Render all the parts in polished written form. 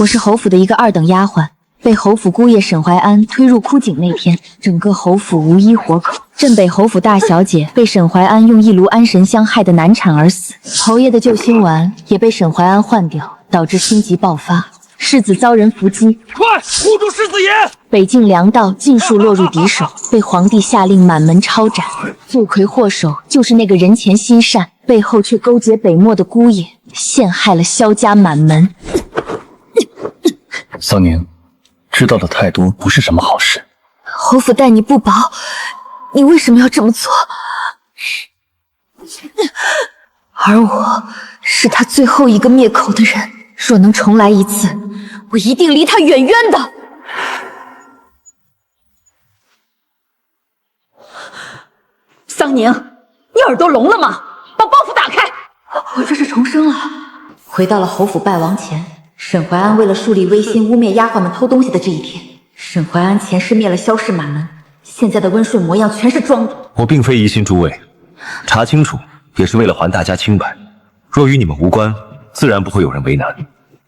我是侯府的一个二等丫鬟，被侯府姑爷沈怀安推入枯井那天，整个侯府无一活口。镇北侯府大小姐被沈怀安用一炉安神香害得难产而死，侯爷的救心丸也被沈怀安换掉，导致心疾爆发，世子遭人伏击。快护住世子爷！北境粮道尽数落入敌手，被皇帝下令满门抄斩。罪魁祸首就是那个人前心善，背后却勾结北漠的姑爷，陷害了萧家满门。桑宁，知道的太多不是什么好事。侯府待你不薄，你为什么要这么做？而我是他最后一个灭口的人，若能重来一次，我一定离他远远的。桑宁，你耳朵聋了吗？把包袱打开！我这是重生了，回到了侯府败亡前。沈怀安为了树立威信，污蔑丫鬟们偷东西的这一天。沈怀安前世灭了萧氏满门，现在的温顺模样全是装的。我并非疑心诸位，查清楚也是为了还大家清白。若与你们无关，自然不会有人为难。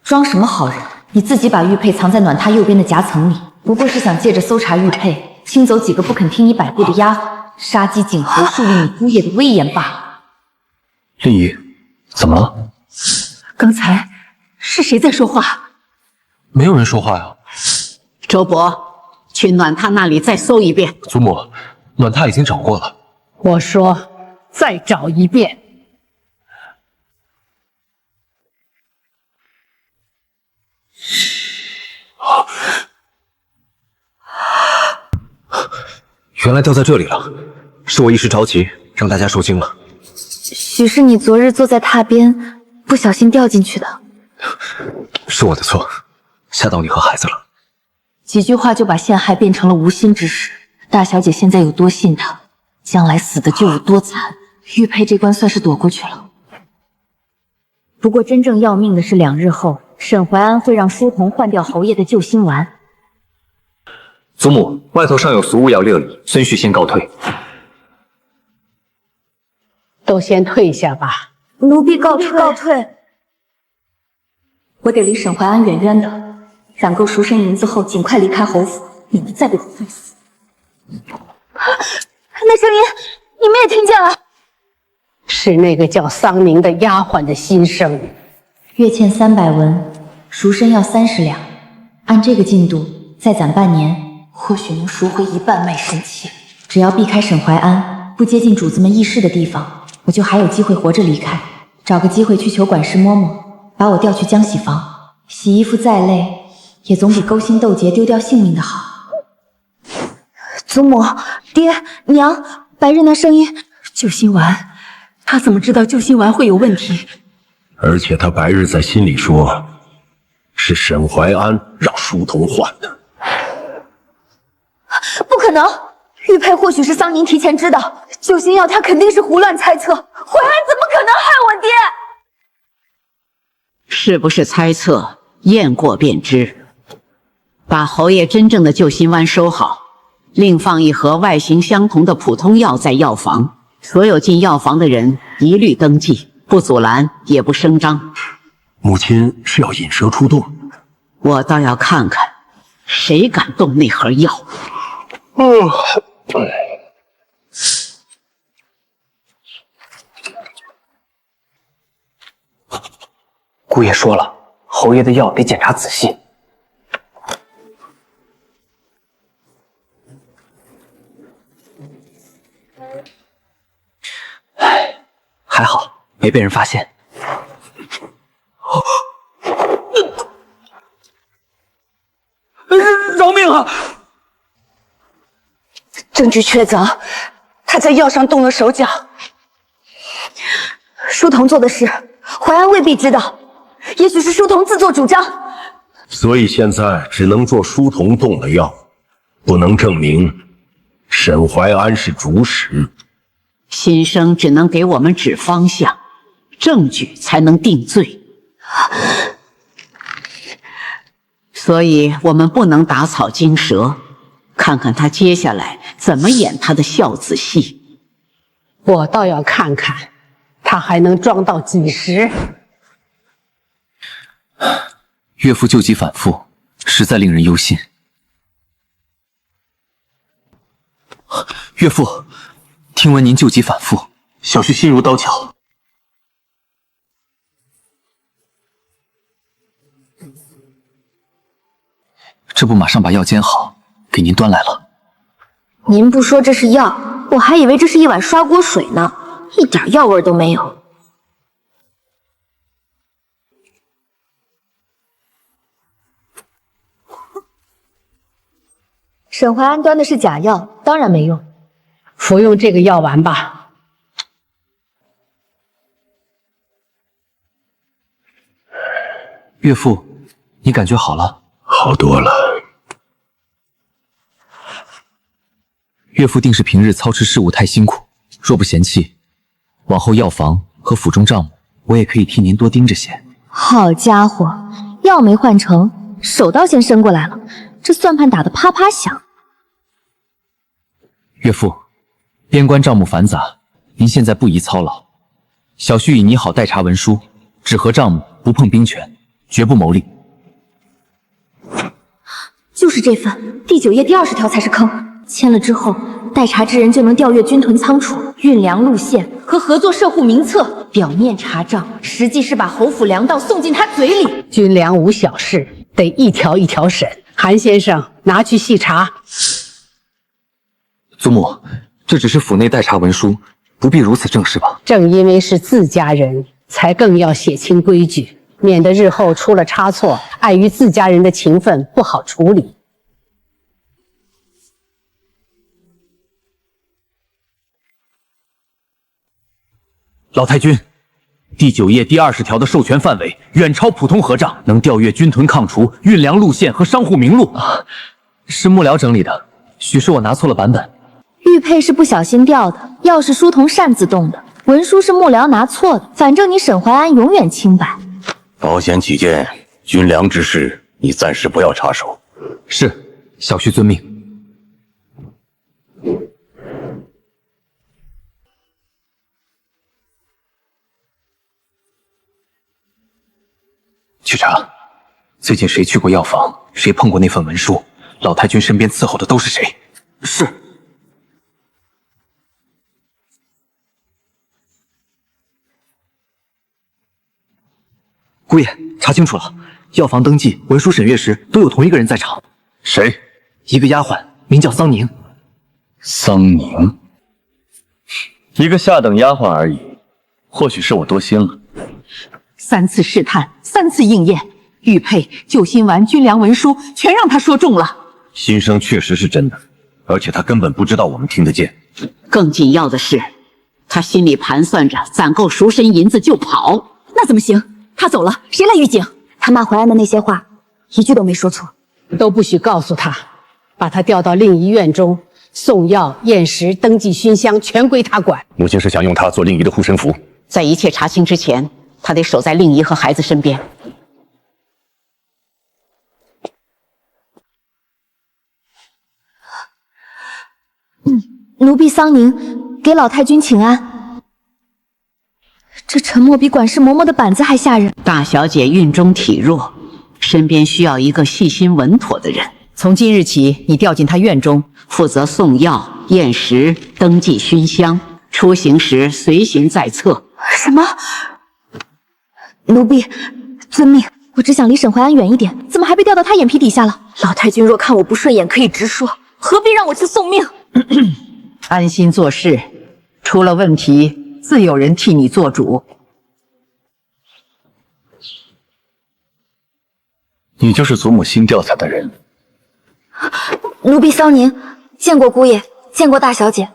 装什么好人？你自己把玉佩藏在暖榻右边的夹层里，不过是想借着搜查玉佩，清走几个不肯听你摆布的丫鬟，杀鸡儆猴，树立你姑爷的威严罢了。令仪，怎么了？刚才是谁在说话？没有人说话呀。周伯，去暖榻那里再搜一遍。祖母，暖榻已经找过了。我说再找一遍。原来掉在这里了，是我一时着急，让大家受惊了。许是你昨日坐在榻边，不小心掉进去的。是我的错，吓到你和孩子了。几句话就把陷害变成了无心之事。大小姐现在有多信他，将来死的就有多惨。玉佩这关算是躲过去了。不过真正要命的是2日后，沈怀安会让书童换掉侯爷的救心丸。祖母，外头尚有俗物要料理，孙婿先告退。都先退下吧。奴婢告退。我得离沈怀安远远的，攒够赎身银子后，尽快离开侯府，免得再被他害死。那声音，你们也听见了？是那个叫桑宁的丫鬟的心声。月欠300文，赎身要30两。按这个进度，再攒半年，或许能赎回1半卖身契。只要避开沈怀安，不接近主子们议事的地方，我就还有机会活着离开。找个机会去求管事嬷嬷，把我调去浆洗房。洗衣服再累，也总比勾心斗角丢掉性命的好。祖母、爹、娘，白日那声音，救心丸，他怎么知道救心丸会有问题？而且他白日在心里说，是沈怀安让书童换的。不可能，玉佩或许是桑宁提前知道，救心药他肯定是胡乱猜测。怀安怎么可能害我爹？是不是猜测，验过便知。把侯爷真正的救心丸收好，另放一盒外形相同的普通药在药房，所有进药房的人一律登记，不阻拦也不声张。母亲是要引蛇出洞，我倒要看看谁敢动那盒药。姑爷说了，侯爷的药得检查仔细。唉，还好没被人发现。饶命啊！证据确凿，他在药上动了手脚。书童做的事，怀安未必知道，也许是书童自作主张。所以现在只能做书童动了药，不能证明沈怀安是主使。新生只能给我们指方向，证据才能定罪。所以我们不能打草惊蛇，看看他接下来怎么演他的孝子戏。我倒要看看他还能装到几时。岳父救急反复，实在令人忧心。岳父，听闻您救急反复，小婿心如刀绞。这不，马上把药煎好，给您端来了。您不说这是药，我还以为这是一碗刷锅水呢，一点药味都没有。沈怀安端的是假药，当然没用。服用这个药丸吧。岳父，你感觉好了？好多了。岳父定是平日操持事务太辛苦，若不嫌弃，往后药房和府中账目，我也可以替您多盯着些。好家伙，药没换成，手倒先伸过来了，这算盘打得啪啪响。岳父，边关账目繁杂，您现在不宜操劳。小婿已拟好代查文书，只核账目，不碰兵权，绝不牟利。就是这份，第9页第20条才是坑。签了之后，代查之人就能调阅军屯仓储、运粮路线和合作社户名册。表面查账，实际是把侯府粮道送进他嘴里。军粮无小事，得一条一条审。韩先生，拿去细查。祖母，这只是府内代查文书，不必如此正式吧？正因为是自家人，才更要写清规矩，免得日后出了差错，碍于自家人的情分不好处理。老太君，第9页第20条的授权范围远超普通合账，能调阅军屯抗除、运粮路线和商户名录。是幕僚整理的，许是我拿错了版本。玉佩是不小心掉的，药是书童擅自动的，文书是幕僚拿错的，反正你沈怀安永远清白。保险起见，军粮之事你暂时不要插手。是，小婿遵命。去查，最近谁去过药房，谁碰过那份文书，老太君身边伺候的都是谁？是。姑爷，查清楚了，药房登记、文书审阅时都有同一个人在场。谁？一个丫鬟，名叫桑宁。桑宁，一个下等丫鬟而已，或许是我多心了。3次试探，3次应验，玉佩、救心丸、军粮文书全让他说中了。心声确实是真的，而且他根本不知道我们听得见。更紧要的是，他心里盘算着攒够赎身银子就跑。那怎么行？他走了，谁来预警？他骂怀安的那些话，一句都没说错。都不许告诉他，把他调到另一院中，送药、验食、登记熏香，全归他管。母亲是想用他做令仪的护身符。在一切查清之前，他得守在令仪和孩子身边。奴婢桑宁给老太君请安。这沉默比管事嬷嬷的板子还吓人。大小姐孕中体弱，身边需要一个细心稳妥的人。从今日起，你调进她院中，负责送药、验食、登记熏香，出行时随行在侧。什么？奴婢遵命。我只想离沈怀安远一点，怎么还被调到他眼皮底下了？老太君若看我不顺眼，可以直说，何必让我去送命？安心做事，出了问题，自有人替你做主。你就是祖母新调采的人。奴婢桑宁见过姑爷，见过大小姐。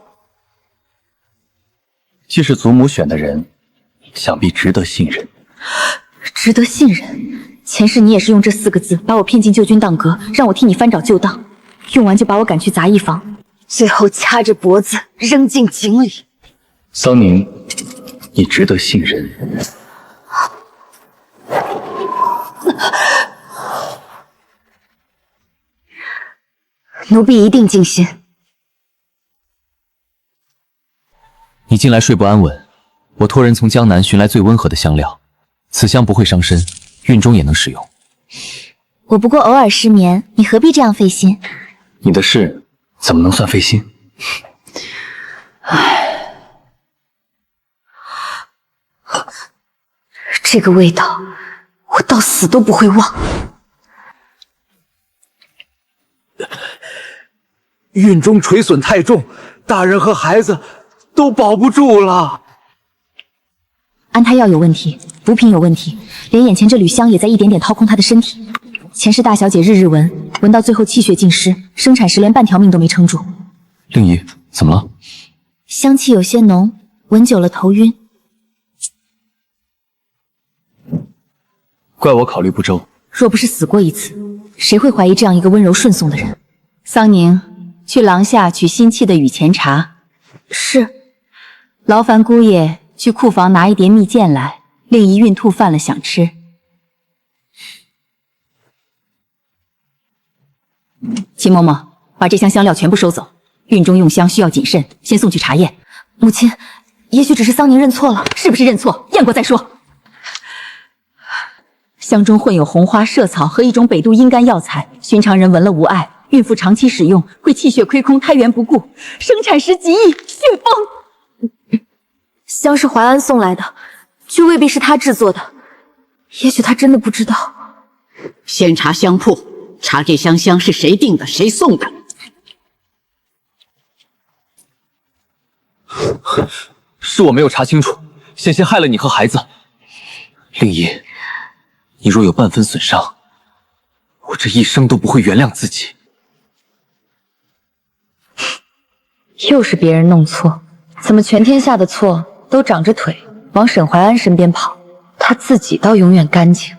既是祖母选的人，想必值得信任。值得信任？前世你也是用这4个字把我骗进旧军当阁，让我替你翻找旧档，用完就把我赶去杂役房，最后掐着脖子扔进井里。桑宁，你值得信任。奴婢一定尽心。你近来睡不安稳，我托人从江南寻来最温和的香料，此香不会伤身，孕中也能使用。我不过偶尔失眠，你何必这样费心？你的事怎么能算费心？这个味道，我到死都不会忘。运中锤损太重，大人和孩子都保不住了。安胎药有问题，补品有问题，连眼前这缕香也在一点点掏空她的身体。前世大小姐日日闻到最后气血尽失，生产时连半条命都没撑住。令姨，怎么了？香气有些浓，闻久了头晕。怪我考虑不周。若不是死过一次，谁会怀疑这样一个温柔顺从的人？桑宁，去廊下取新沏的雨前茶。是。劳烦姑爷去库房拿一碟蜜饯来，令姨孕吐饭了想吃。秦嬷嬷，把这箱香料全部收走。孕中用香需要谨慎，先送去查验。母亲，也许只是桑宁认错了。是不是认错？验过再说。香中混有红花、麝草和一种北渡阴肝药材，寻常人闻了无碍，孕妇长期使用会气血亏空、胎源不固，生产时极易血崩。香是淮安送来的，却未必是他制作的。也许他真的不知道。先查香铺，查这箱香是谁订的，谁送的。是我没有查清楚，险些害了你和孩子。令姨，你若有半分损伤，我这一生都不会原谅自己。又是别人弄错，怎么全天下的错都长着腿往沈淮安身边跑，他自己倒永远干净。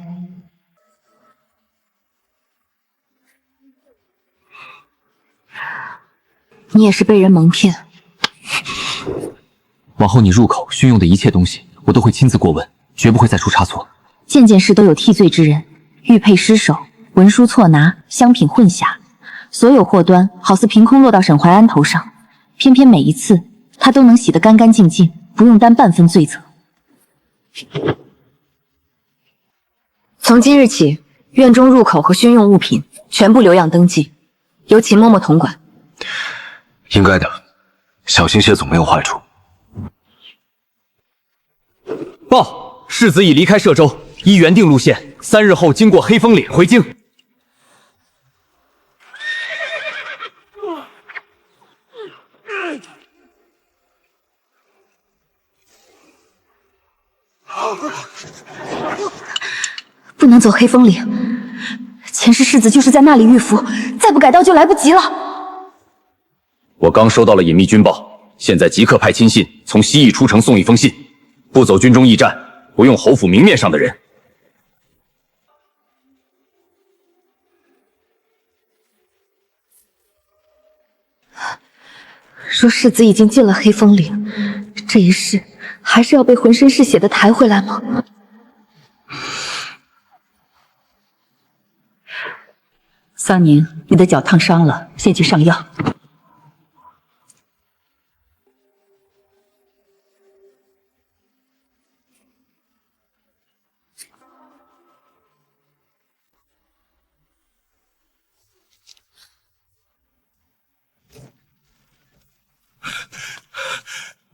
你也是被人蒙骗。往后你入口熏用的一切东西，我都会亲自过问，绝不会再出差错。件件事都有替罪之人，玉佩失手，文书错拿，香品混淆，所有祸端好似凭空落到沈淮安头上，偏偏每一次他都能洗得干干净净，不用担半分罪责。从今日起，院中入口和熏用物品全部留样登记，由秦嬷嬷统管。应该的，小心些总没有坏处。报，世子已离开歙州，依原定路线，3日后经过黑风岭回京。不能走黑风岭，前世世子就是在那里遇伏，再不改道就来不及了。我刚收到了隐秘军报，现在即刻派亲信从西域出城送一封信，不走军中驿站，不用侯府明面上的人。说世子已经进了黑风岭，这一世还是要被浑身是血的抬回来吗？桑宁，你的脚烫伤了，先去上药。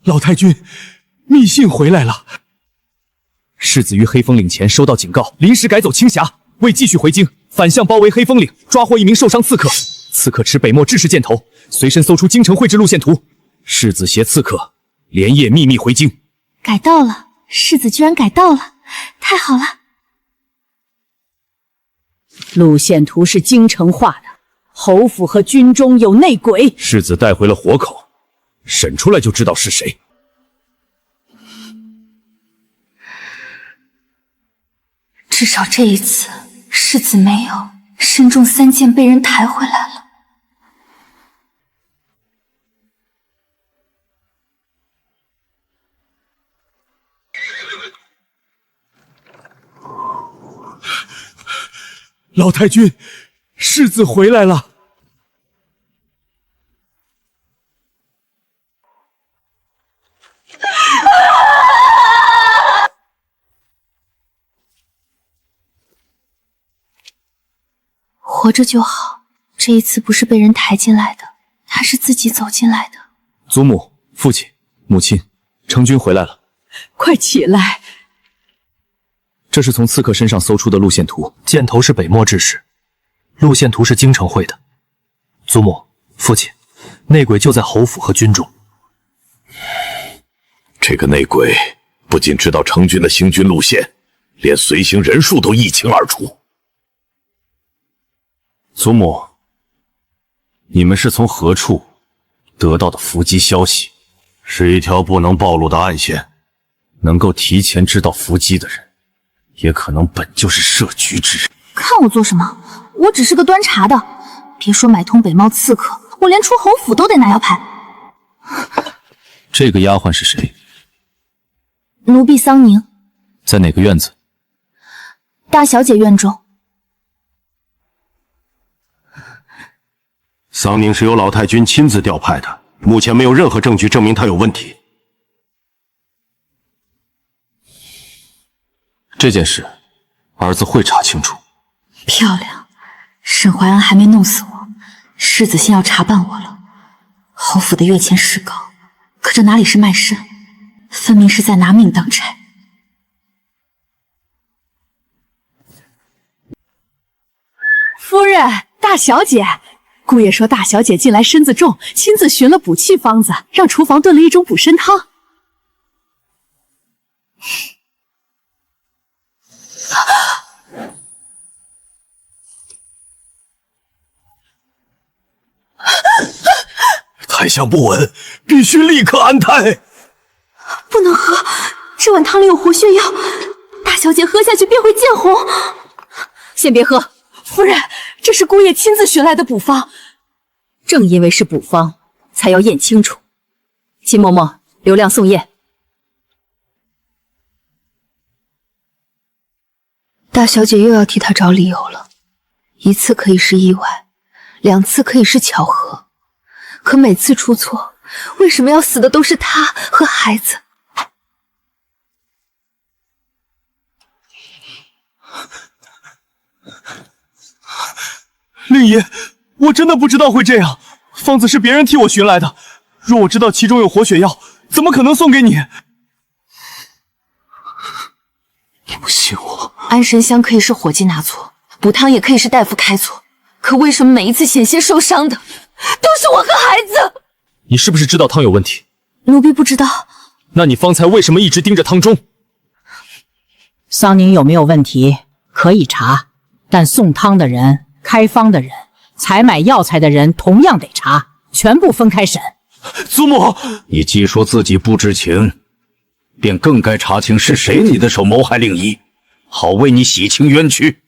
老太君，密信回来了。世子于黑风岭前收到警告，临时改走青霞，为继续回京，反向包围黑风岭，抓获一名受伤刺客。刺客持北漠制式箭头，随身搜出京城绘制路线图。世子携刺客连夜秘密回京。改道了，世子居然改道了，太好了！路线图是京城画的，侯府和军中有内鬼。世子带回了活口，审出来就知道是谁。至少这一次，世子没有身中3箭被人抬回来了。老太君，世子回来了。活着就好。这一次不是被人抬进来的，他是自己走进来的。祖母、父亲、母亲，成军回来了。快起来！这是从刺客身上搜出的路线图，箭头是北漠志士，路线图是京城会的。祖母、父亲，内鬼就在侯府和军中。这个内鬼不仅知道成军的行军路线，连随行人数都一清二楚。祖母，你们是从何处得到的伏击消息？是一条不能暴露的暗线。能够提前知道伏击的人，也可能本就是设局之人。看我做什么？我只是个端茶的，别说买通北猫刺客，我连出侯府都得拿腰牌。这个丫鬟是谁？奴婢桑宁，在哪个院子？大小姐院中。桑宁是由老太君亲自调派的，目前没有任何证据证明他有问题。这件事，儿子会查清楚。漂亮，沈怀安还没弄死我，世子先要查办我了。侯府的月钱是高，可这哪里是卖身，分明是在拿命当差。夫人，大小姐，姑爷说大小姐近来身子重，亲自寻了补气方子，让厨房炖了一种补身汤。胎相不稳，必须立刻安胎。不能喝，这碗汤里有活血药，大小姐喝下去便会见红。先别喝，夫人，这是姑爷亲自寻来的补方。正因为是补方，才要验清楚。秦嬷嬷，刘亮送验。大小姐又要替他找理由了，一次可以是意外，2次可以是巧合，可每次出错，为什么要死的都是他和孩子？令爷，我真的不知道会这样。方子是别人替我寻来的，若我知道其中有活血药，怎么可能送给你？你不信我？安神香可以是伙计拿错，补汤也可以是大夫开错，可为什么每一次险些受伤的都是我和孩子？你是不是知道汤有问题？奴婢不知道。那你方才为什么一直盯着汤中？桑宁有没有问题可以查，但送汤的人、开方的人、采买药材的人同样得查，全部分开审。祖母，你既说自己不知情，便更该查清是谁你的手谋害令仪，好为你洗清冤屈。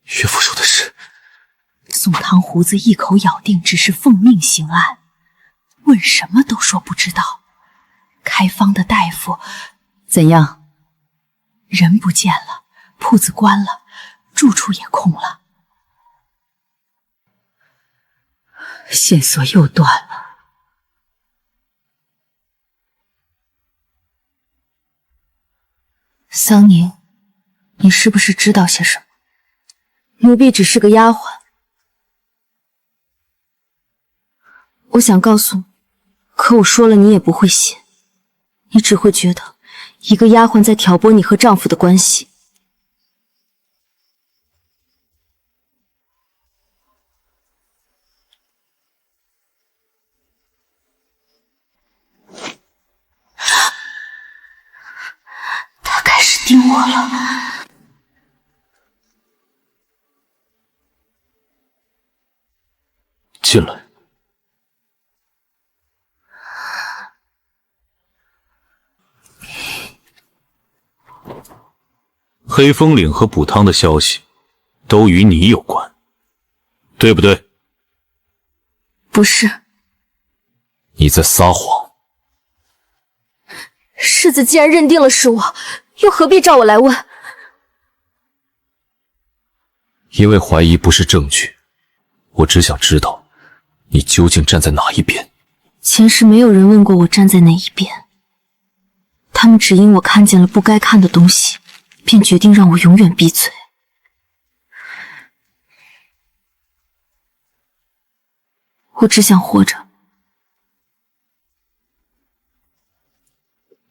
岳父说的是，宋汤胡子一口咬定只是奉命行案，问什么都说不知道。开方的大夫怎样？人不见了，铺子关了，住处也空了，线索又断了。桑宁，你是不是知道些什么？奴婢只是个丫鬟。我想告诉你，可我说了你也不会信，你只会觉得一个丫鬟在挑拨你和丈夫的关系。他开始盯我了。进来。黑风岭和补汤的消息都与你有关，对不对？不是。你在撒谎。世子既然认定了是我，又何必召我来问？因为怀疑不是证据，我只想知道你究竟站在哪一边。前世没有人问过我站在哪一边，他们只因我看见了不该看的东西，便决定让我永远闭嘴。我只想活着。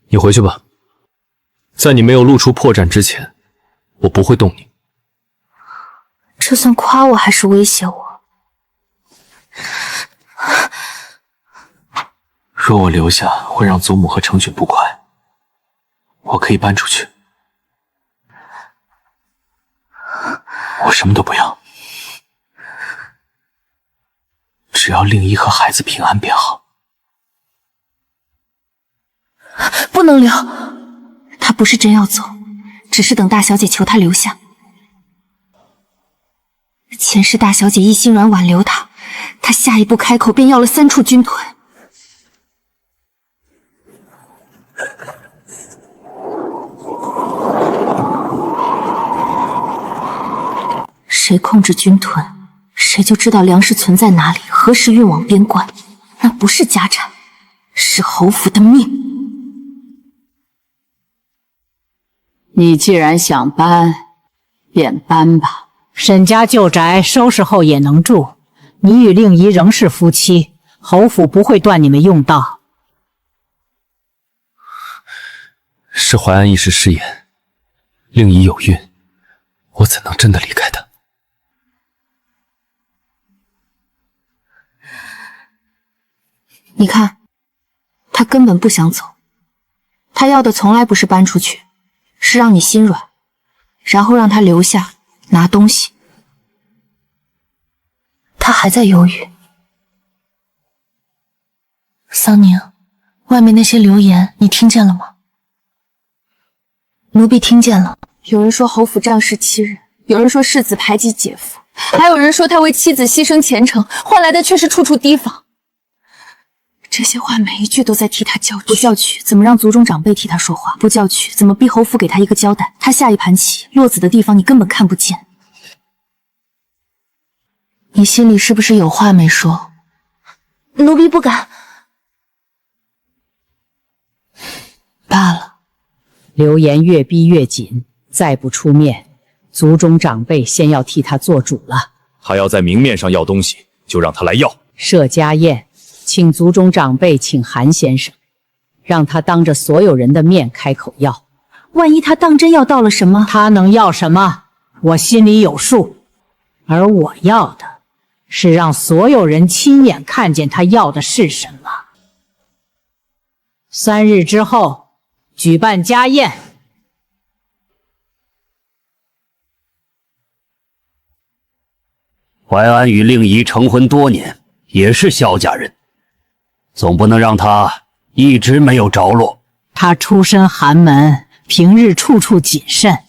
你回去吧，在你没有露出破绽之前，我不会动你。这算夸我还是威胁我？若我留下会让祖母和程雪不快，我可以搬出去。我什么都不要，只要令一和孩子平安便好。不能留，他不是真要走，只是等大小姐求他留下。前世大小姐一心软挽留他，他下一步开口便要了3处军屯。谁控制军屯，谁就知道粮食存在哪里，何时运往边关。那不是家产，是侯府的命。你既然想搬，便搬吧。沈家旧宅收拾后也能住，你与令仪仍是夫妻，侯府不会断你们用道。是淮安一时失言，令仪有孕，我怎能真的离开她？你看，他根本不想走，他要的从来不是搬出去，是让你心软，然后让他留下拿东西。他还在犹豫。桑宁，外面那些流言你听见了吗？奴婢听见了，有人说侯府仗势欺人，有人说世子排挤姐夫，还有人说他为妻子牺牲前程，换来的却是处处提防。这些话每一句都在替他叫屈。不叫屈，怎么让族中长辈替他说话？不叫屈，怎么逼侯府给他一个交代？他下一盘棋落子的地方你根本看不见。你心里是不是有话没说？奴婢不敢。罢了。流言越逼越紧，再不出面，族中长辈先要替他做主了。他要在明面上要东西，就让他来要。设家宴，请族中长辈请韩先生，让他当着所有人的面开口要。万一他当真要到了什么？他能要什么？我心里有数。而我要的是让所有人亲眼看见他要的是什么。3日之后举办家宴。淮安与令仪成婚多年，也是萧家人，总不能让他一直没有着落。他出身寒门，平日处处谨慎，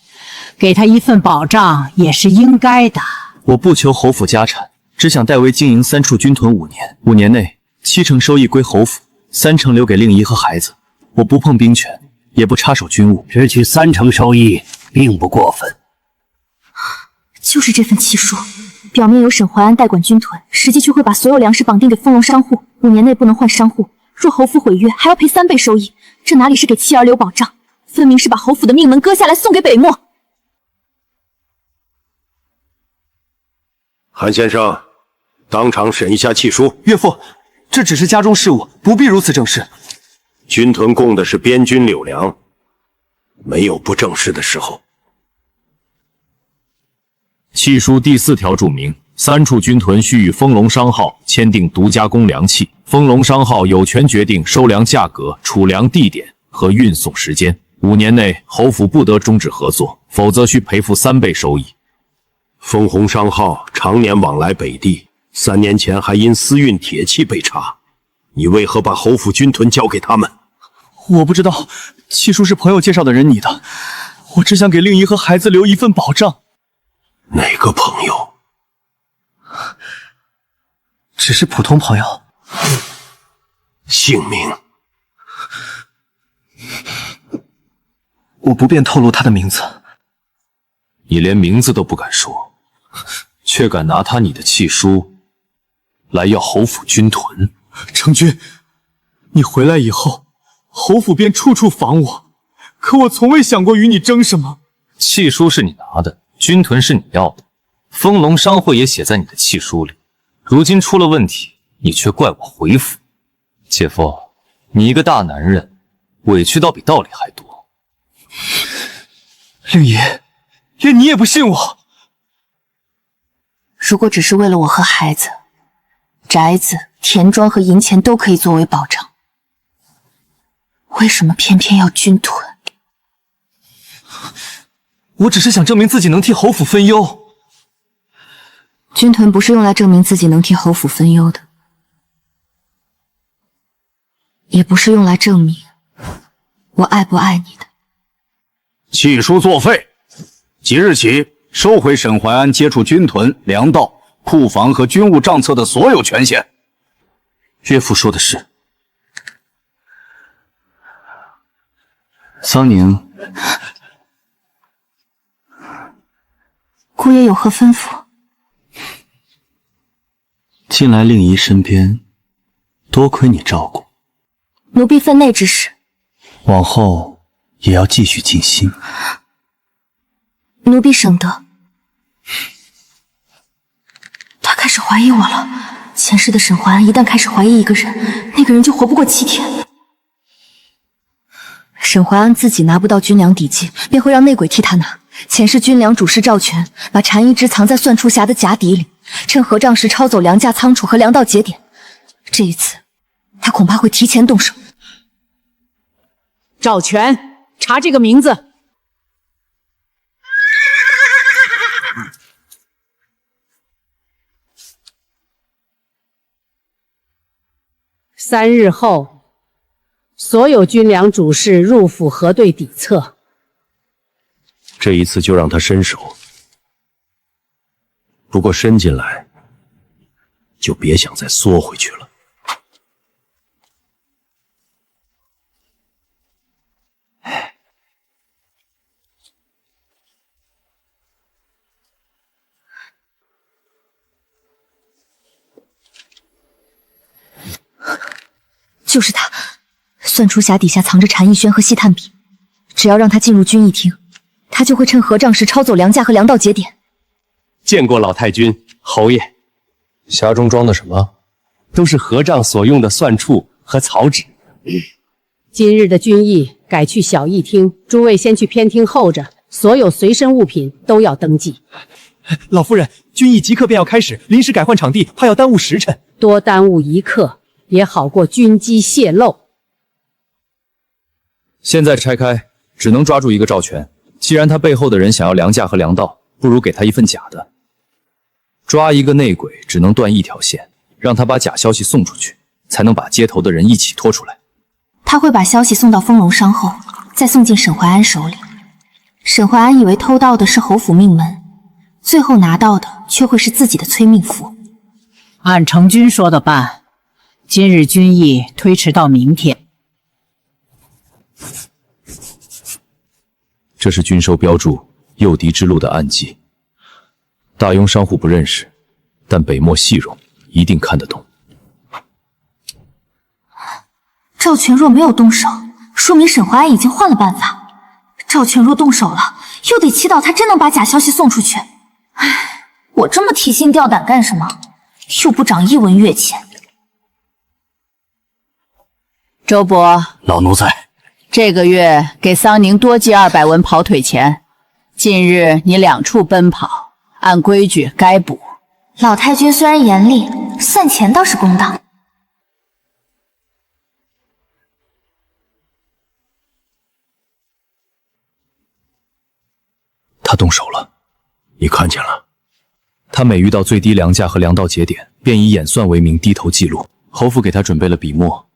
给他一份保障也是应该的。我不求侯府家产，只想代为经营3处军屯5年，5年内7成收益归侯府，3成留给令仪和孩子。我不碰兵权，也不插手军务，只取3成收益，并不过分。就是这份契书，表面有沈淮安代管军屯，实际却会把所有粮食绑定给丰隆商户，5年内不能换商户。若侯府毁约，还要赔3倍收益。这哪里是给妻儿留保障，分明是把侯府的命门割下来送给北漠。韩先生，当场审一下契书。岳父，这只是家中事务，不必如此正式。军屯供的是边军柳粮，没有不正式的时候。契书第4条注明，3处军屯须与丰隆商号签订独家公粮契，丰隆商号有权决定收粮价格、储粮地点和运送时间。5年内侯府不得终止合作，否则需赔付3倍收益。丰宏商号常年往来北地，3年前还因私运铁器被查，你为何把侯府军屯交给他们？我不知道，契书是朋友介绍的人拟的，我只想给令仪和孩子留一份保障。哪个朋友？只是普通朋友。姓名？我不便透露他的名字。你连名字都不敢说，却敢拿他你的契书来要侯府军屯。成军，你回来以后，侯府便处处防我，可我从未想过与你争什么。契书是你拿的，军屯是你要的，丰隆商会也写在你的契书里。如今出了问题，你却怪我回府。姐夫，你一个大男人，委屈倒比道理还多。令爷，连你也不信我？如果只是为了我和孩子，宅子、田庄和银钱都可以作为保障，为什么偏偏要军屯？我只是想证明自己能替侯府分忧。军屯不是用来证明自己能替侯府分忧的，也不是用来证明我爱不爱你的。契书作废，即日起收回沈怀安接触军屯、粮道、库房和军务账册的所有权限。岳父说的是。桑宁，姑爷有何吩咐？近来令仪身边，多亏你照顾，奴婢分内之事，往后也要继续尽心。奴婢省得。他开始怀疑我了。前世的沈怀安一旦开始怀疑一个人，那个人就活不过7天。沈怀安自己拿不到军粮底金，便会让内鬼替他拿。前世军粮主事赵全把禅一支藏在算出匣的甲底里，趁合账时抄走粮价仓储和粮道节点。这一次，他恐怕会提前动手。赵全，查这个名字。3日后，所有军粮主事入府核对底册。这一次就让他伸手，不过伸进来，就别想再缩回去了。就是他，算出匣底下藏着禅逸轩和细炭笔，只要让他进入军议厅，他就会趁合账时抄走粮价和粮道节点。见过老太君、侯爷。匣中装的什么？都是合账所用的算处和草纸。今日的军议改去小议厅，诸位先去偏厅候着，所有随身物品都要登记。老夫人，军议即刻便要开始，临时改换场地，怕要耽误时辰。多耽误1刻，也好过军机泄露。现在拆开，只能抓住一个赵全。既然他背后的人想要粮价和粮道，不如给他一份假的。抓一个内鬼，只能断一条线，让他把假消息送出去，才能把接头的人一起拖出来。他会把消息送到丰隆商后，再送进沈怀安手里。沈怀安以为偷到的是侯府命门，最后拿到的却会是自己的催命符。按程军说的办，今日军议推迟到明天。这是军收标注诱敌之路的暗记。大庸商户不认识，但北漠细容一定看得懂。赵全若没有动手，说明沈怀安已经换了办法。赵全若动手了，又得祈祷他真能把假消息送出去。唉，我这么提心吊胆干什么？又不涨1文月钱。周伯，老奴在。这个月给桑宁多记200文跑腿钱。近日你2处奔跑，按规矩该补。老太君虽然严厉，算钱倒是公道。他动手了，你看见了？他每遇到最低粮价和粮道节点，便以演算为名低头记录。侯府给他准备了笔墨，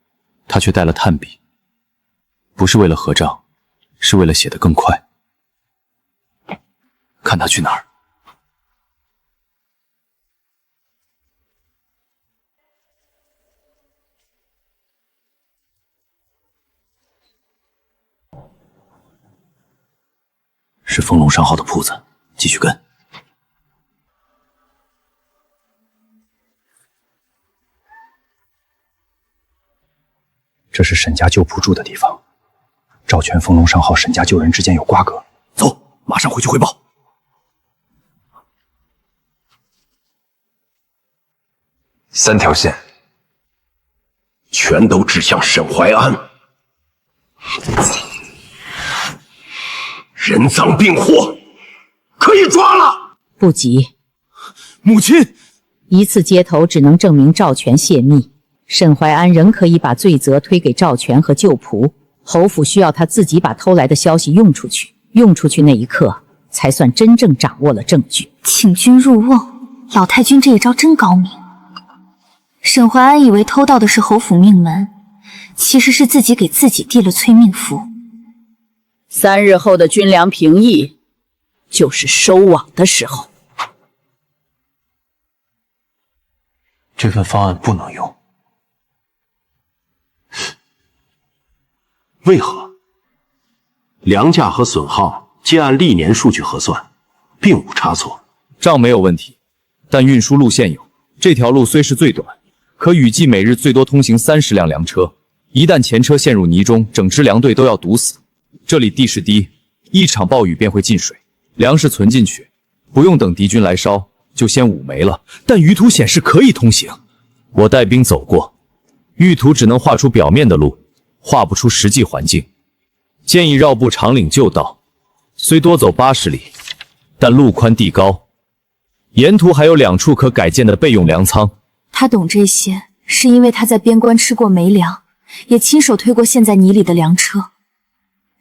他却带了炭笔，不是为了合账，是为了写得更快。看他去哪儿。是丰隆商号的铺子，继续跟。这是沈家旧仆住的地方。赵全、丰隆商号、沈家旧人之间有瓜葛，走。马上回去汇报。3条线，全都指向沈怀安。人赃并获，可以抓了。不急，母亲，一次接头只能证明赵全泄密，沈怀安仍可以把罪责推给赵全和旧仆。侯府需要他自己把偷来的消息用出去，用出去那一刻，才算真正掌握了证据。请君入瓮，老太君这一招真高明。沈怀安以为偷到的是侯府命门，其实是自己给自己递了催命符。3日后的军粮平议，就是收网的时候。这份方案不能用。为何？粮价和损耗皆按历年数据核算，并无差错。账没有问题，但运输路线有。这条路虽是最短，可预计每日最多通行30辆粮车。一旦前车陷入泥中，整支粮队都要堵死。这里地势低，一场暴雨便会进水，粮食存进去，不用等敌军来烧，就先捂没了。但舆图显示可以通行，我带兵走过，预图只能画出表面的路，画不出实际环境。建议绕步长岭旧道，虽多走80里，但路宽地高，沿途还有2处可改建的备用粮仓。他懂这些，是因为他在边关吃过没粮，也亲手推过陷在泥里的粮车。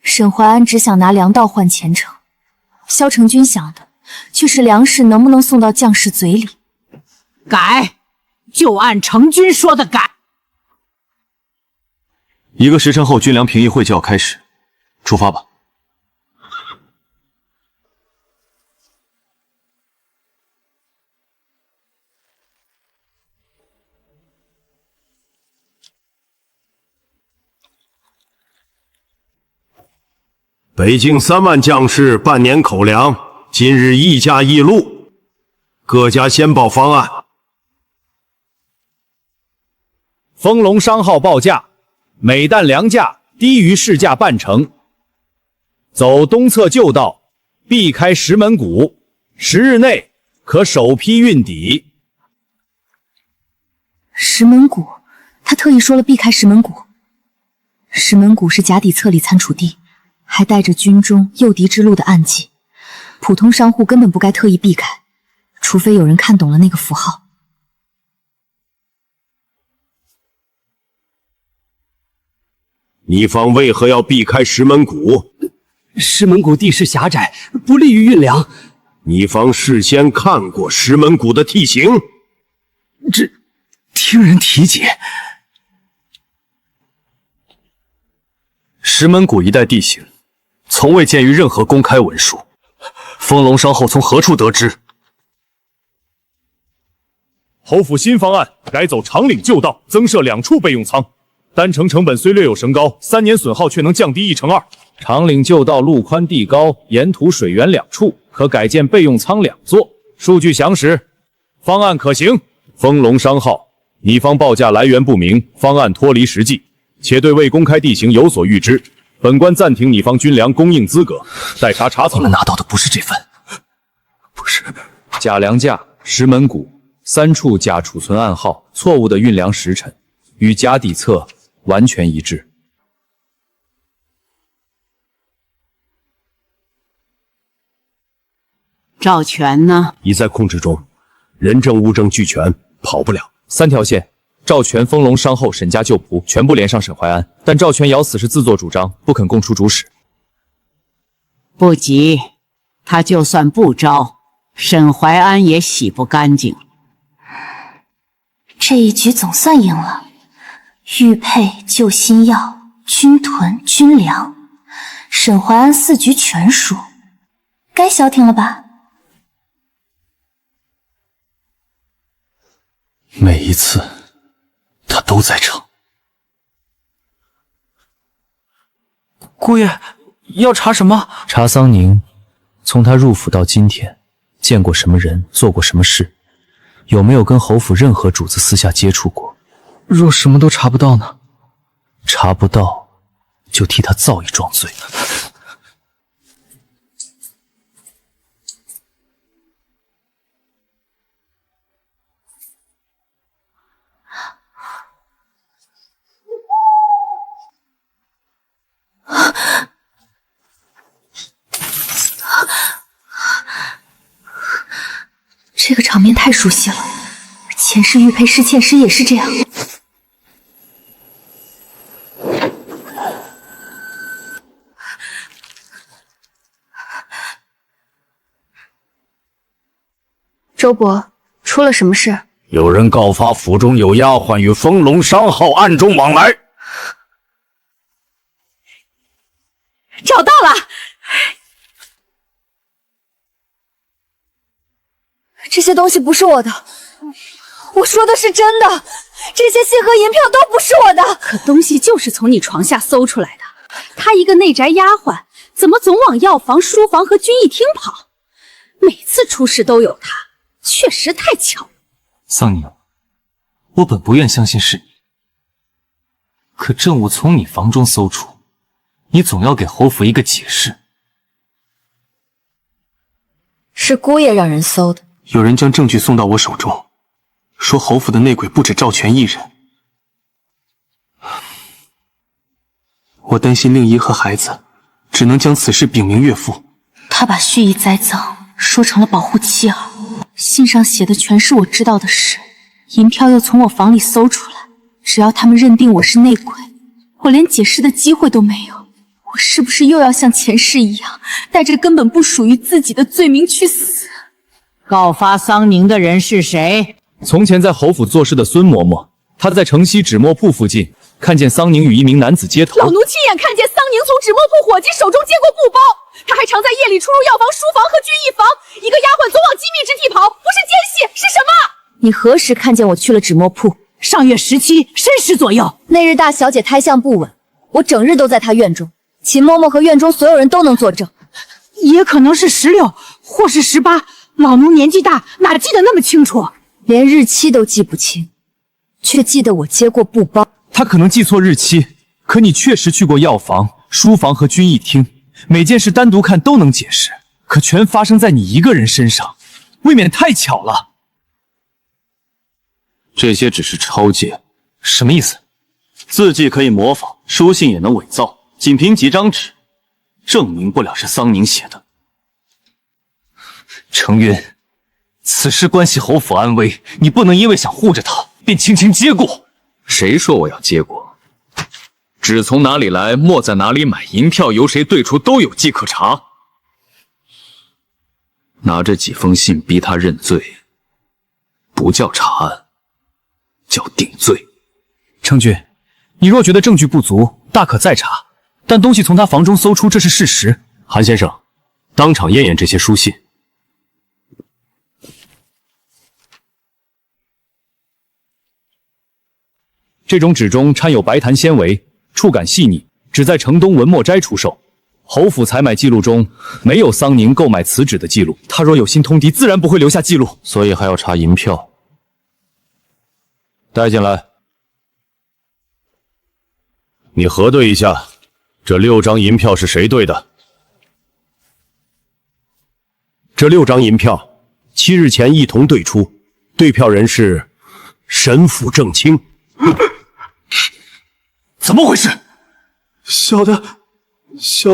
沈怀安只想拿粮道换前程，萧成军想的却是粮食能不能送到将士嘴里。改，就按成军说的改。1个时辰后，军粮评议会就要开始，出发吧。北境3万将士半年口粮，今日议价议录，各家先报方案。丰隆商号报价，每担粮价低于市价半成。走东侧旧道，避开石门谷，10日内可首批运抵。石门谷，他特意说了避开石门谷。石门谷是甲底侧里参储地，还带着军中诱敌之路的暗记，普通商户根本不该特意避开，除非有人看懂了那个符号。你方为何要避开石门谷？石门谷地势狭窄，不利于运粮。你方事先看过石门谷的地形？这听人提解。石门谷一带地形从未见于任何公开文书，丰隆商后从何处得知？侯府新方案改走长岭旧道，增设2处备用仓，单程成本虽略有升高，3年损耗却能降低1成2。长岭旧道路宽地高，沿途水源2处，可改建备用仓2座。数据详实，方案可行。丰隆商号，你方报价来源不明，方案脱离实际，且对未公开地形有所预知。本官暂停你方军粮供应资格，待查查你们拿到的不是这份，不是假粮价、石门谷3处假储存暗号，错误的运粮时辰与甲底册完全一致。赵全呢？已在控制中，人证物证俱全，跑不了。3条线。赵全、丰隆商后、沈家旧仆全部连上沈怀安，但赵全咬死是自作主张，不肯供出主使。不急，他就算不招，沈怀安也洗不干净。这一局总算赢了，玉佩、救心药、军屯、军粮，沈怀安4局全输，该消停了吧？每一次他都在场。姑爷，要查什么？查桑宁从他入府到今天，见过什么人，做过什么事，有没有跟侯府任何主子私下接触过？若什么都查不到呢？查不到，就替他造一桩罪。这个场面太熟悉了，前世玉佩失窃时也是这样。周伯，出了什么事？有人告发府中有丫鬟与风龙商号暗中往来。找到了！这些东西不是我的，我说的是真的，这些信和银票都不是我的。可东西就是从你床下搜出来的。她一个内宅丫鬟，怎么总往药房、书房和军艺厅跑？每次出事都有她，确实太巧了。桑宁，我本不愿相信是你，可证物从你房中搜出，你总要给侯府一个解释。是姑爷让人搜的。有人将证据送到我手中，说侯府的内鬼不止赵全一人。我担心令仪和孩子，只能将此事禀明岳父。他把蓄意栽赃说成了保护妻儿，信上写的全是我知道的事，银票又从我房里搜出来，只要他们认定我是内鬼，我连解释的机会都没有。我是不是又要像前世一样，带着根本不属于自己的罪名去死？告发桑宁的人是谁？从前在侯府做事的孙嬷嬷，她在城西纸墨铺附近看见桑宁与一名男子接头。老奴亲眼看见桑宁从纸墨铺伙计手中接过布包，他还常在夜里出入药房、书房和军艺房。一个丫鬟总往机密之地跑，不是奸细是什么？你何时看见我去了纸墨铺？上月17申时左右。那日大小姐胎相不稳，我整日都在她院中，秦嬷嬷和院中所有人都能作证。也可能是16或是18，老奴年纪大，哪记得那么清楚？连日期都记不清，却记得我接过布包。他可能记错日期，可你确实去过药房、书房和军艺厅，每件事单独看都能解释，可全发生在你一个人身上，未免太巧了。这些只是抄借，什么意思？字迹可以模仿，书信也能伪造，仅凭几张纸，证明不了是桑宁写的。程云，此事关系侯府安危，你不能因为想护着他，便轻轻接过。谁说我要接过？纸从哪里来，墨在哪里买，银票由谁兑出，都有迹可查。拿这几封信逼他认罪，不叫查案，叫定罪。程君，你若觉得证据不足，大可再查，但东西从他房中搜出，这是事实。韩先生，当场验验这些书信。这种纸中掺有白檀纤维，触感细腻，只在城东文墨斋出售。侯府采买记录中没有桑宁购买此纸的记录，他若有心通敌，自然不会留下记录，所以还要查银票。带进来，你核对一下，这6张银票是谁兑的？这6张银票7日前一同兑出，兑票人是神府正清。怎么回事？小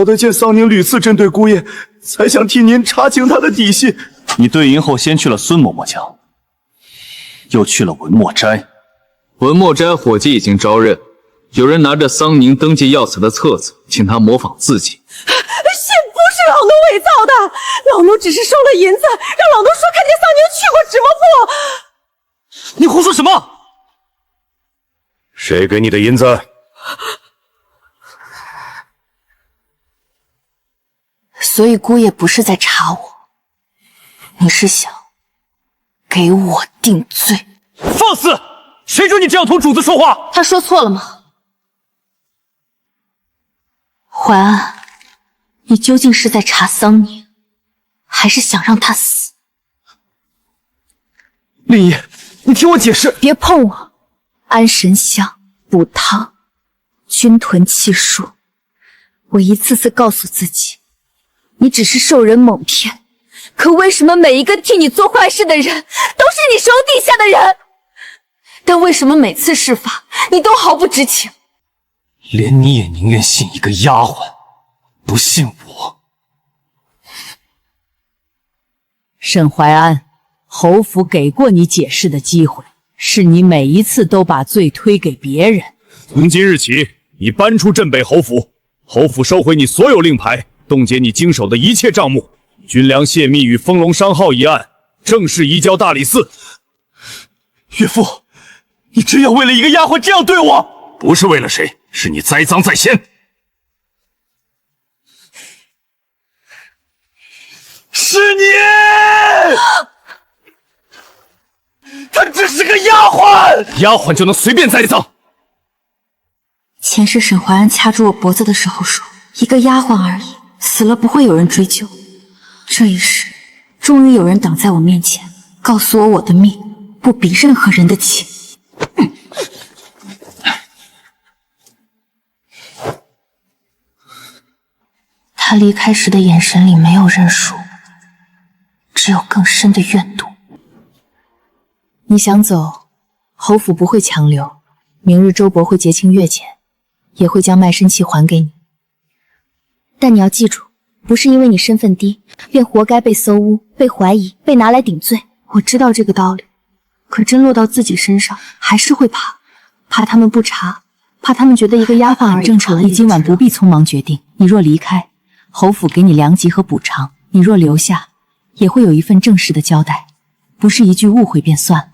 的见桑宁屡次针对姑爷，才想替您查清他的底细。你兑银后先去了孙嬷嬷家，又去了文墨斋。文墨斋伙计已经招认，有人拿着桑宁登记药材的册子，请他模仿字迹。信不是老奴伪造的，老奴只是收了银子，让老奴说看见桑宁去过纸墨铺。你胡说什么？谁给你的银子？所以姑爷不是在查我，你是想给我定罪？放肆！谁准你这样同主子说话？他说错了吗？淮安，你究竟是在查桑宁，还是想让他死？令仪，你听我解释。别碰我！安神香、补汤、军屯气数，我一次次告诉自己，你只是受人蒙骗，可为什么每一个替你做坏事的人，都是你手底下的人？但为什么每次事发，你都毫不知情？连你也宁愿信一个丫鬟，不信我。沈淮安，侯府给过你解释的机会，是你每一次都把罪推给别人。从今日起，你搬出镇北侯府，侯府收回你所有令牌，冻结你经手的一切账目。军粮泄密与丰隆商号一案正式移交大理寺。岳父，你真要为了一个丫鬟这样对我？不是为了谁，是你栽赃在先。是你！她只是个丫鬟，丫鬟就能随便栽赃？前世沈怀安掐住我脖子的时候说，一个丫鬟而已，死了不会有人追究。这一世，终于有人挡在我面前，告诉我我的命不比任何人的轻。他离开时的眼神里没有认输，只有更深的怨毒。你想走，侯府不会强留，明日周伯会结清月钱，也会将卖身契还给你。但你要记住，不是因为你身份低，便活该被搜污、被怀疑、被拿来顶罪。我知道这个道理，可真落到自己身上，还是会怕他们不查，怕他们觉得一个丫鬟而已。正常，你今晚不必匆忙决定。你若离开，侯府给你良级和补偿；你若留下，也会有一份正式的交代，不是一句误会便算了。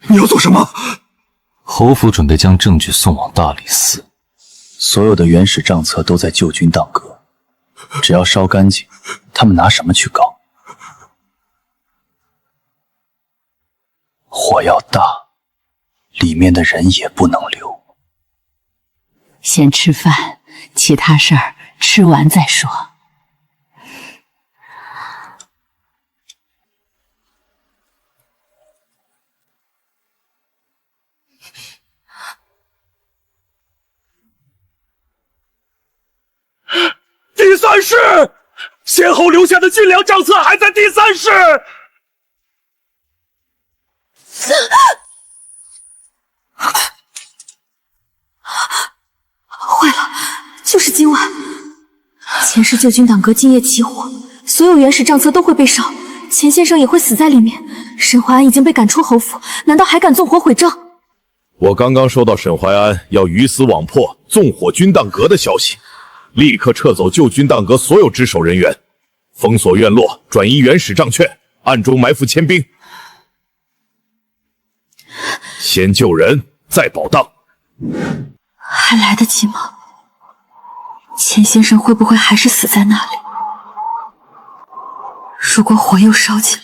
你要做什么？侯府准备将证据送往大理寺，所有的原始账册都在旧君当阁，只要烧干净，他们拿什么去告？火要大，里面的人也不能留。先吃饭，其他事儿吃完再说。第三世，先后留下的军粮账册还在第三世。坏了，就是今晚，前世旧君党阁今夜起火，所有原始账册都会被烧，钱先生也会死在里面。沈怀安已经被赶出侯府，难道还敢纵火毁证？我刚刚收到沈怀安要鱼死网破、纵火军当阁的消息，立刻撤走旧军当阁所有值守人员，封锁院落，转移原始账券，暗中埋伏迁兵。先救人，再保当。还来得及吗？钱先生会不会还是死在那里？如果火又烧起来，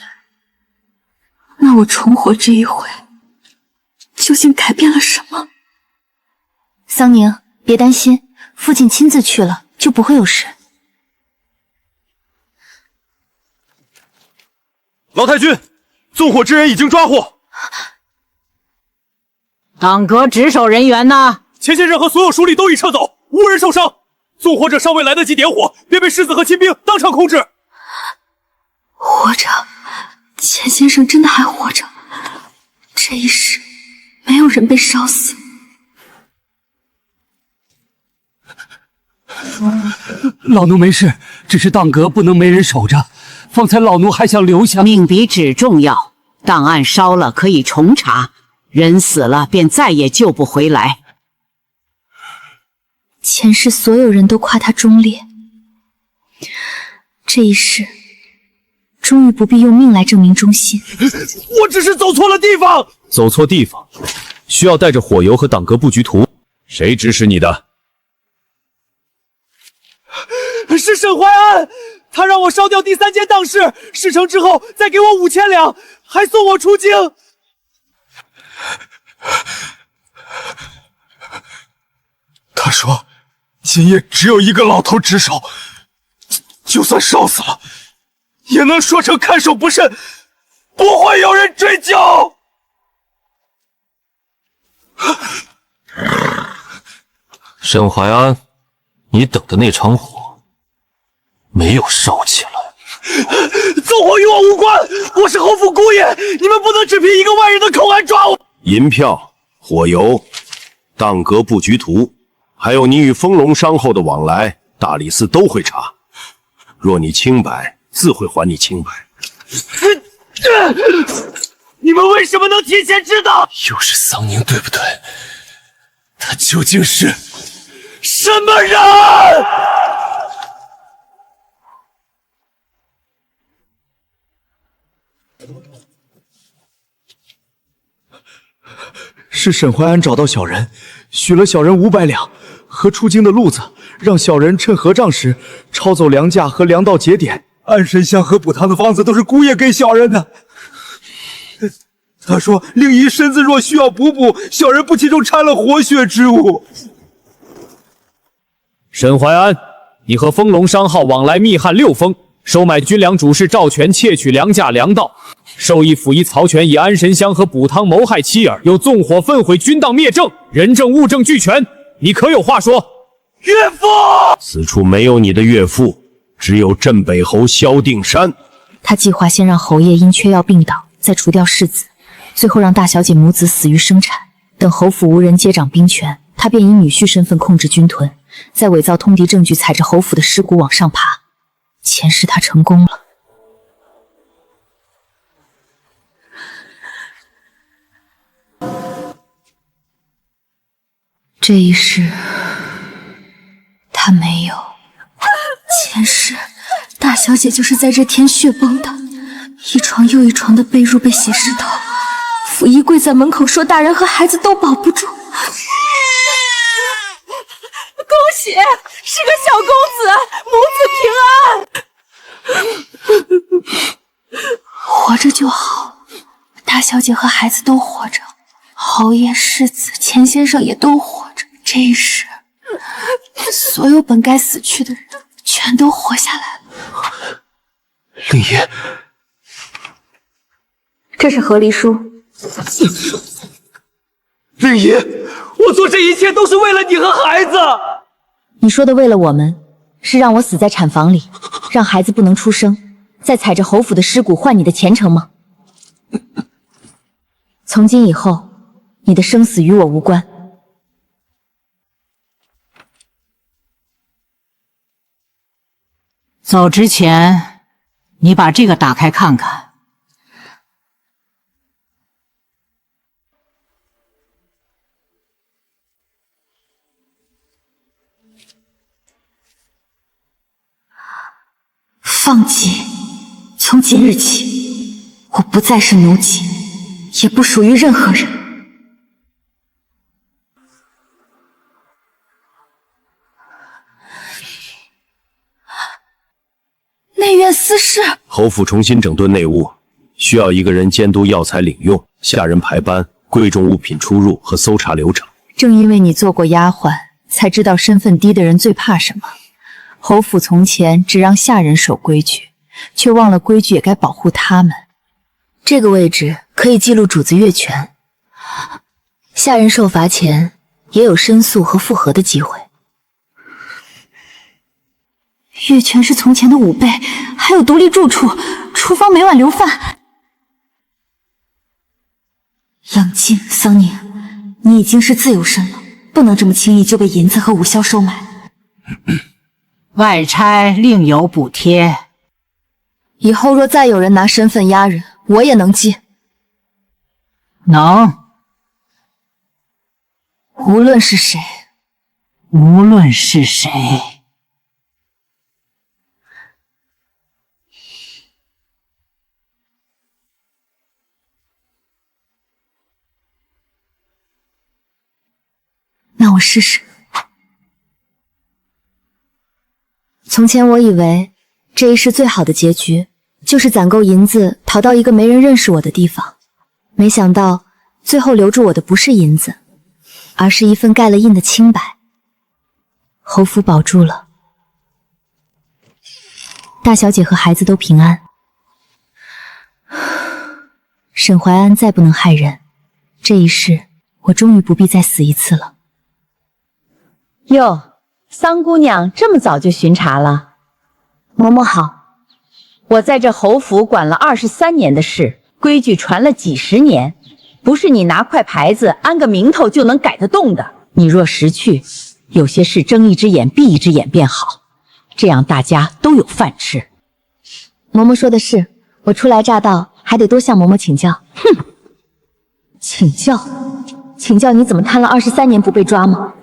那我重活这一回，究竟改变了什么？桑宁，别担心，父亲亲自去了，就不会有事。老太君，纵火之人已经抓获。党阁值守人员呢？钱先生和所有属吏都已撤走，无人受伤。纵火者尚未来得及点火，便被世子和亲兵当场控制。活着，钱先生真的还活着。这一世，没有人被烧死。老奴没事，只是当阁不能没人守着。方才老奴还想留下。命比纸重要，档案烧了可以重查，人死了便再也救不回来。前世所有人都夸他忠烈，这一世终于不必用命来证明忠心。我只是走错了地方。走错地方，需要带着火油和党阁布局图。谁指使你的？是沈怀安，他让我烧掉第3间当室，事成之后再给我5000两，还送我出京。他说今夜只有一个老头值守，就算烧死了，也能说成看守不慎，不会有人追究。沈怀安，你等的那场火没有烧起来。纵火与我无关，我是侯府姑爷，你们不能只凭一个外人的口岸抓我。银票、火油，当阁布局图，还有你与风龙商后的往来，大理寺都会查。若你清白，自会还你清白。你们为什么能提前知道？又是桑宁，对不对？他究竟是什么人？是沈怀安找到小人，许了小人500两和出京的路子，让小人趁合账时抄走粮价和粮道节点。安神香和补汤的方子都是姑爷给小人的。他说令姨身子若需要补，小人不其中掺了活血之物。沈怀安，你和丰隆商号往来密汉6封，收买军粮主事赵全窃取粮价粮道，授意辅医曹全以安神香和补汤谋害妻儿，又纵火焚毁军当灭证，人证物证俱全，你可有话说？岳父，此处没有你的岳父，只有镇北侯萧定山。他计划先让侯爷因缺药病倒，再除掉世子，最后让大小姐母子死于生产。等侯府无人接掌兵权，他便以女婿身份控制军屯，再伪造通敌证据，踩着侯府的尸骨往上爬。前世他成功了。这一世他没有。前世大小姐就是在这天血崩的，一床又一床的被褥被血湿透，府医跪在门口说大人和孩子都保不住。恭喜，是个小公子，母子平安。活着就好，大小姐和孩子都活着，侯爷、世子、钱先生也都活着。这一世，所有本该死去的人全都活下来了。令爷，这是和离书。令爷，我做这一切都是为了你和孩子。你说的为了我们，是让我死在产房里，让孩子不能出生，再踩着侯府的尸骨换你的前程吗？从今以后，你的生死与我无关。走之前，你把这个打开看看。放弃，从今日起，我不再是奴婢，也不属于任何人。内院司事，侯府重新整顿内务，需要一个人监督药材领用、下人排班、贵重物品出入和搜查流程。正因为你做过丫鬟，才知道身份低的人最怕什么。侯府从前只让下人守规矩，却忘了规矩也该保护他们。这个位置可以记录主子越权，下人受罚前也有申诉和复核的机会。越权是从前的5倍，还有独立住处，厨房每晚留饭。冷静，桑宁，你已经是自由身了，不能这么轻易就被银子和武萧收买。外差另有补贴，以后若再有人拿身份压人，我也能记。能，无论是谁，无论是谁。那我试试。从前我以为这一世最好的结局就是攒够银子逃到一个没人认识我的地方，没想到最后留住我的不是银子，而是一份盖了印的清白。侯府保住了，大小姐和孩子都平安，沈怀安再不能害人，这一世我终于不必再死一次了。哟，桑姑娘这么早就巡查了。嬷嬷好。我在这侯府管了23年的事，规矩传了几十年，不是你拿块牌子安个名头就能改得动的。你若识趣，有些事睁一只眼闭一只眼便好，这样大家都有饭吃。嬷嬷说的是，我初来乍到，还得多向嬷嬷请教。哼，请教？请教你怎么贪了23年不被抓吗？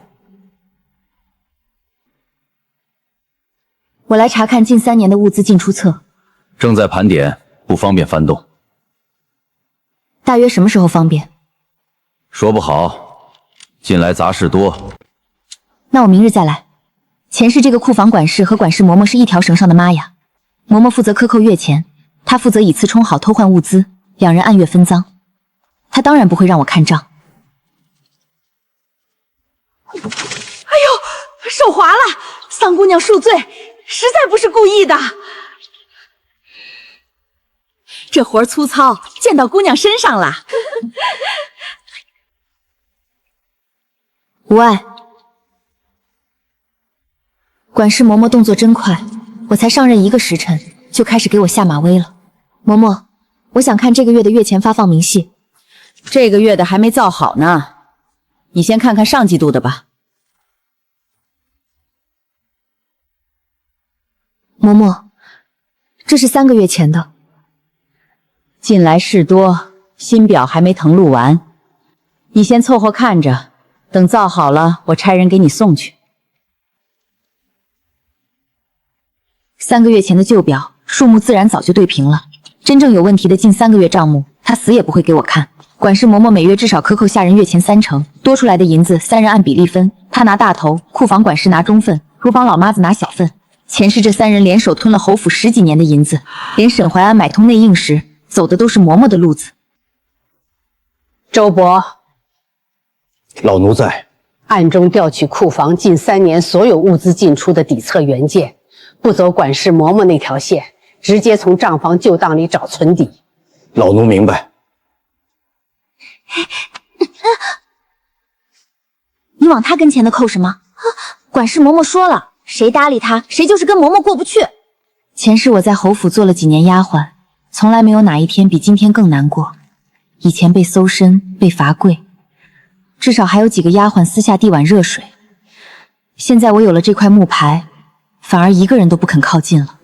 我来查看近3年的物资进出册，正在盘点，不方便翻动。大约什么时候方便？说不好，近来杂事多。那我明日再来。前世这个库房管事和管事嬷嬷是一条绳上的妈呀。嬷嬷负责克扣月钱，她负责以次充好偷换物资，两人按月分赃。她当然不会让我看账。哎呦，手滑了，桑姑娘恕罪，实在不是故意的。这活粗糙，溅到姑娘身上了。无碍。管事嬷嬷动作真快，我才上任1个时辰，就开始给我下马威了。嬷嬷，我想看这个月的月钱发放明细。这个月的还没造好呢，你先看看上季度的吧。嬷嬷，这是3个月前的。近来事多，新表还没誊录完，你先凑合看着，等造好了，我差人给你送去。3个月前的旧表，数目自然早就对平了。真正有问题的近3个月账目，他死也不会给我看。管事嬷嬷每月至少克扣下人月钱30%，多出来的银子3人按比例分，他拿大头，库房管事拿中份，厨房老妈子拿小份。前世这3人联手吞了侯府10几年的银子，连沈怀安买通内应时，走的都是嬷嬷的路子。周伯，老奴在。暗中调取库房近3年所有物资进出的底册原件，不走管事嬷嬷那条线，直接从账房旧档里找存底。老奴明白。你往他跟前的扣什么？管事嬷嬷说了，谁搭理他，谁就是跟嬷嬷过不去。前世我在侯府做了几年丫鬟，从来没有哪一天比今天更难过。以前被搜身，被罚跪，至少还有几个丫鬟私下递碗热水。现在我有了这块木牌，反而一个人都不肯靠近了。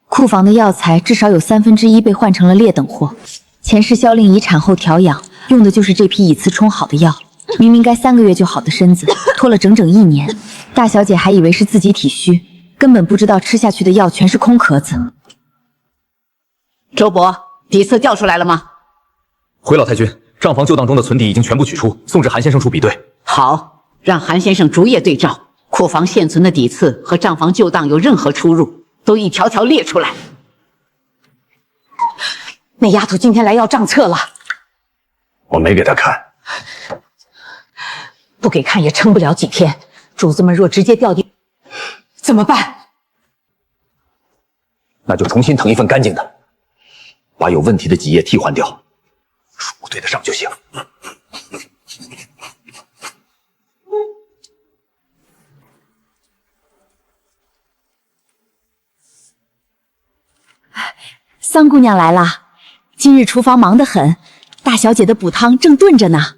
库房的药材至少有1/3被换成了劣等货。前世萧令遗产后调养，用的就是这批以次充好的药。明明该3个月就好的身子，拖了整整1年。大小姐还以为是自己体虚，根本不知道吃下去的药全是空壳子。周伯，底册调出来了吗？回老太君，账房旧档中的存底已经全部取出，送至韩先生处比对。好，让韩先生逐页对照，库房现存的底册和账房旧档有任何出入，都一条条列出来。那丫头今天来要账册了，我没给她看。不给看也撑不了几天，主子们若直接调地，怎么办？那就重新誊一份干净的，把有问题的几页替换掉，数目对得上就行。桑姑娘来啦！今日厨房忙得很，大小姐的补汤正炖着呢。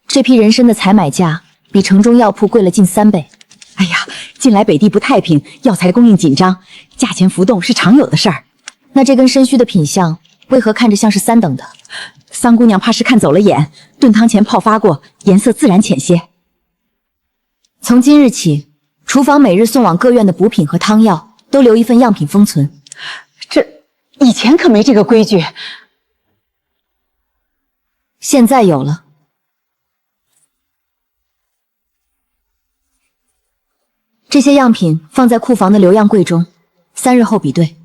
这批人参的采买价比城中药铺贵了近3倍。哎呀，近来北地不太平，药材的供应紧张，价钱浮动是常有的事儿。那这根参须的品相为何看着像是3等的？桑姑娘怕是看走了眼，炖汤前泡发过，颜色自然浅些。从今日起，厨房每日送往各院的补品和汤药都留一份样品封存。这以前可没这个规矩，现在有了。这些样品放在库房的留样柜中，3日后比对。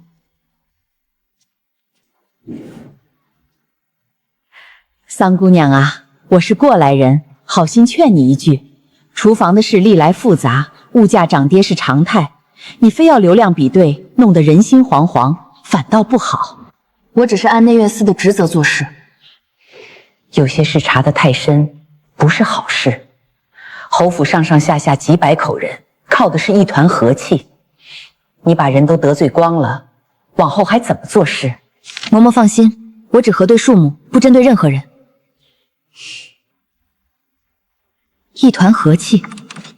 桑姑娘啊，我是过来人，好心劝你一句，厨房的事历来复杂，物价涨跌是常态，你非要流量比对，弄得人心惶惶，反倒不好。我只是按内院司的职责做事。有些事查得太深，不是好事。侯府上上下下几百口人，靠的是一团和气。你把人都得罪光了，往后还怎么做事？嬷嬷放心，我只核对数目，不针对任何人。一团和气。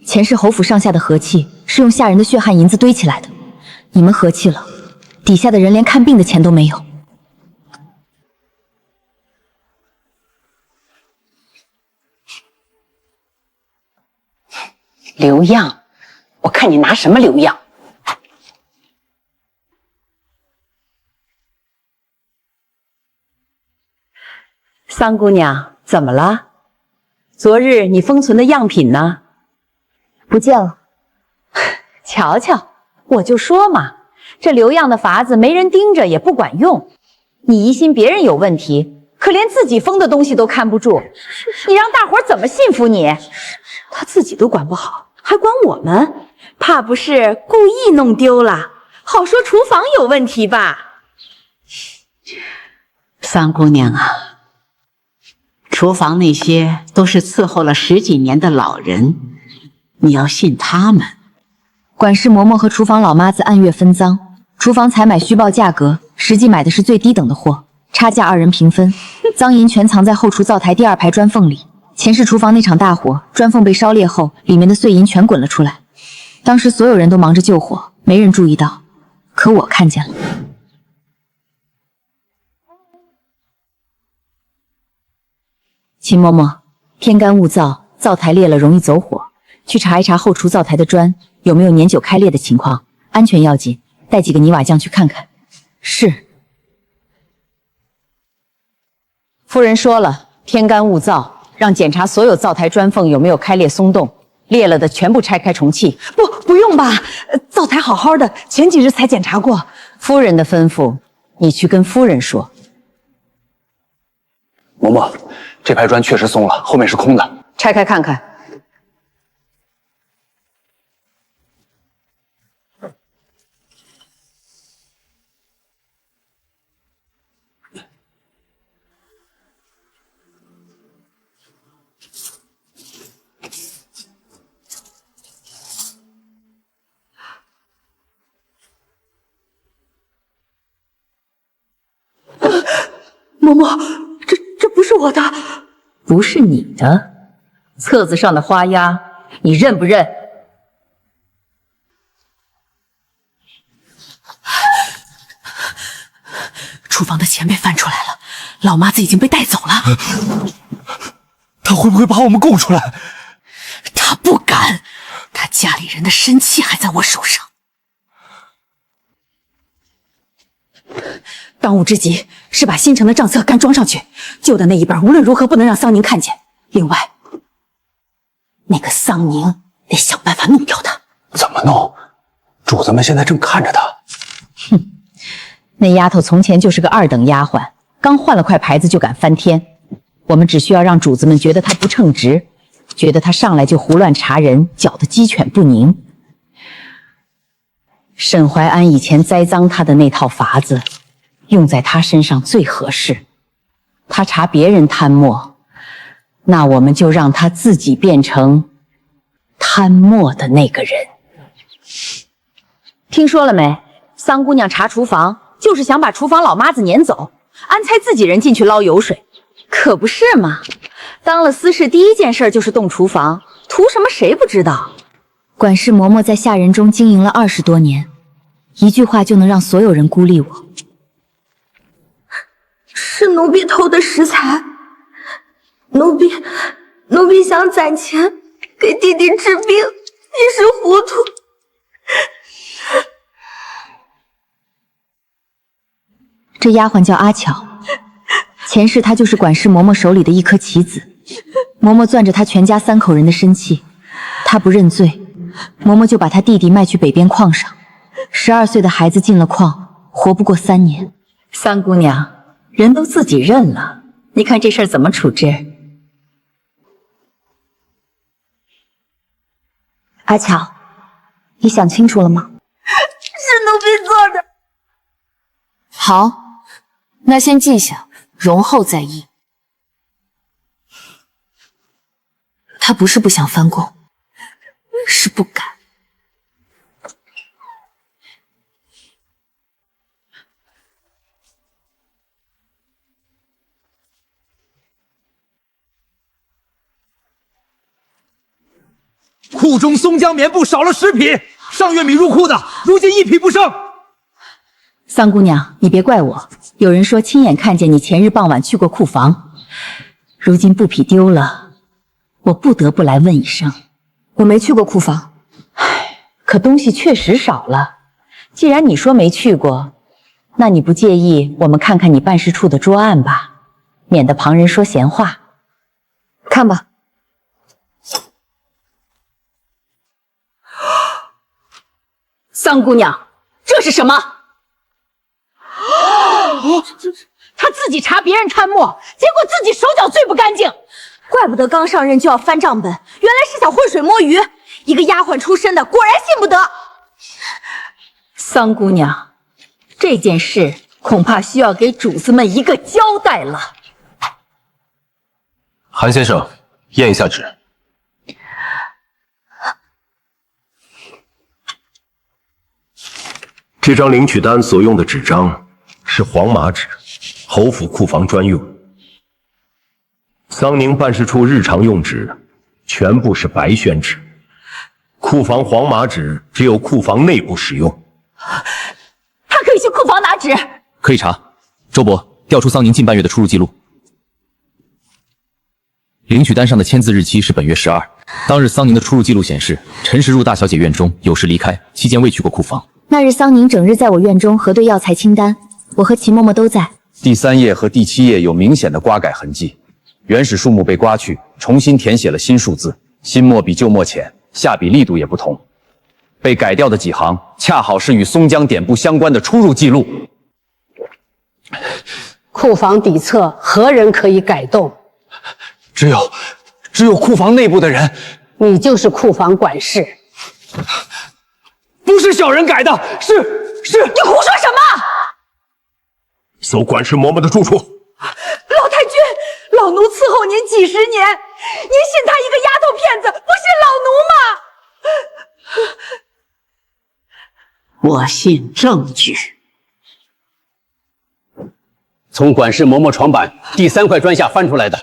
前世侯府上下的和气是用下人的血汗银子堆起来的，你们和气了，底下的人连看病的钱都没有。留样，我看你拿什么留样？三姑娘，怎么了？昨日你封存的样品呢？不见了。瞧瞧，我就说嘛，这留样的法子没人盯着也不管用。你疑心别人有问题，可连自己封的东西都看不住，你让大伙怎么信服你？他自己都管不好，还管我们？怕不是故意弄丢了，好说厨房有问题吧？三姑娘啊，厨房那些都是伺候了10几年的老人，你要信他们。管事嬷嬷和厨房老妈子按月分赃，厨房采买虚报价格，实际买的是最低等的货，差价二人平分，赃银全藏在后厨灶台第2排砖缝里。前世厨房那场大火，砖缝被烧裂后，里面的碎银全滚了出来。当时所有人都忙着救火，没人注意到，可我看见了。秦嬷嬷，天干物燥，灶台裂了容易走火，去查一查后厨灶台的砖有没有年久开裂的情况，安全要紧，带几个泥瓦匠去看看。是。夫人说了，天干物燥，让检查所有灶台砖缝有没有开裂松动，裂了的全部拆开重砌。不用吧，灶台好好的，前几日才检查过。夫人的吩咐，你去跟夫人说。嬷嬷，这排砖确实松了，后面是空的。拆开看看。嬷嬷，这不是我的，不是你的。册子上的花押，你认不认？厨房的钱被翻出来了，老妈子已经被带走了。他会不会把我们供出来？他不敢，他家里人的身契还在我手上。当务之急是把新城的账册赶装上去，旧的那一本无论如何不能让桑宁看见。另外，那个桑宁得想办法弄掉他。怎么弄？主子们现在正看着他。哼，那丫头从前就是个2等丫鬟，刚换了块牌子就敢翻天。我们只需要让主子们觉得她不称职，觉得她上来就胡乱查人，搅得鸡犬不宁。沈怀安以前栽赃他的那套法子，用在他身上最合适。他查别人贪墨，那我们就让他自己变成贪墨的那个人。听说了没？桑姑娘查厨房，就是想把厨房老妈子撵走，安排自己人进去捞油水。可不是嘛，当了司事第一件事就是动厨房，图什么谁不知道。管事嬷嬷在下人中经营了20多年，一句话就能让所有人孤立我。是奴婢偷的食材，奴婢想攒钱给弟弟治病，一时糊涂。这丫鬟叫阿巧，前世她就是管事嬷嬷手里的一颗棋子，嬷嬷攥着她全家3口人的身契，她不认罪，嬷嬷就把她弟弟卖去北边矿上。12岁的孩子进了矿，活不过3年。三姑娘，人都自己认了，你看这事儿怎么处置？阿巧，你想清楚了吗？是奴婢做的。好，那先记下，容后再议。他不是不想翻供，是不敢。库中松江棉布少了10匹，上月米入库的，如今1匹不剩。桑姑娘，你别怪我。有人说亲眼看见你前日傍晚去过库房，如今布匹丢了，我不得不来问一声。我没去过库房，可东西确实少了。既然你说没去过，那你不介意我们看看你办事处的桌案吧，免得旁人说闲话。看吧。桑姑娘，这是什么？他自己查别人贪墨，结果自己手脚最不干净，怪不得刚上任就要翻账本，原来是想浑水摸鱼。一个丫鬟出身的，果然信不得。桑姑娘，这件事恐怕需要给主子们一个交代了。韩先生，验一下纸。这张领取单所用的纸张是黄麻纸，侯府库房专用。桑宁办事处日常用纸全部是白宣纸，库房黄麻纸只有库房内部使用。他可以去库房拿纸。可以查。周伯，调出桑宁近半月的出入记录。领取单上的签字日期是本月12，当日桑宁的出入记录显示，陈时入大小姐院中，有时离开，期间未去过库房。那日桑宁整日在我院中核对药材清单，我和齐嬷嬷都在。第3页和第7页有明显的刮改痕迹，原始数目被刮去，重新填写了新数字，新墨比旧墨浅，下笔力度也不同。被改掉的几行，恰好是与松江典部相关的出入记录。库房底册何人可以改动？只有库房内部的人。你就是库房管事。不是小人改的，是你胡说什么？搜管事嬷嬷的住处。老太君，老奴伺候您几十年，您信他一个丫头片子，不信老奴吗？我信证据。从管事嬷嬷床板第3块砖下翻出来的。